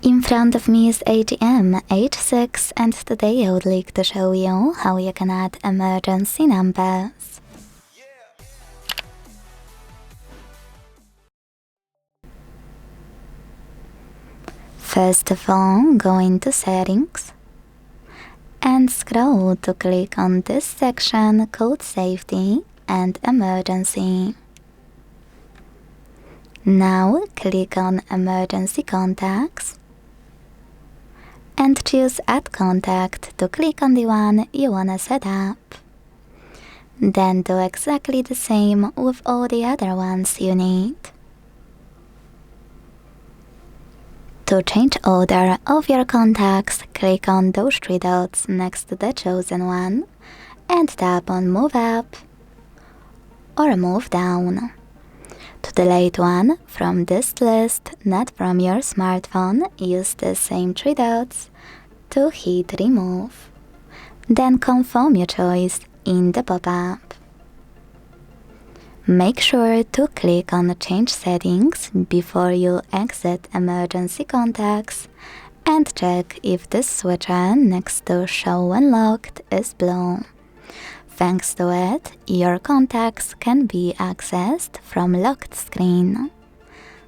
In front of me is AGM H6 and today I would like to show you how you can add emergency numbers. First of all, go into Settings and scroll to click on this section called Safety and Emergency. Now click on Emergency Contacts and choose Add Contact to click on the one you wanna set up. Then do exactly the same with all the other ones you need. To change order of your contacts, click on those three dots next to the chosen one and tap on Move Up or Move Down. To delete one from this list, not from your smartphone, use the same three dots to hit Remove. Then confirm your choice in the pop-up. Make sure to click on Change Settings before you exit Emergency Contacts and check if the switcher next to Show When Locked is blue. Thanks to it, your contacts can be accessed from locked screen.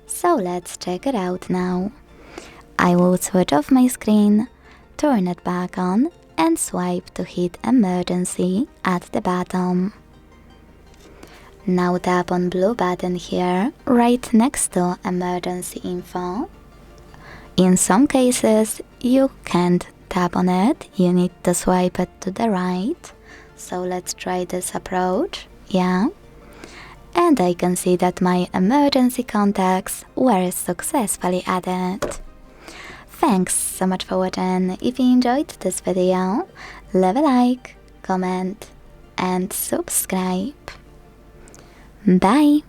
So let's check it out now. I will switch off my screen, turn it back on and swipe to hit Emergency at the bottom. Now tap on blue button here, right next to Emergency Info. In some cases, you can't tap on it, you need to swipe it to the right. So let's try this approach, yeah. And I can see that my emergency contacts were successfully added. Thanks so much for watching. If you enjoyed this video, leave a like, comment and subscribe. Bye!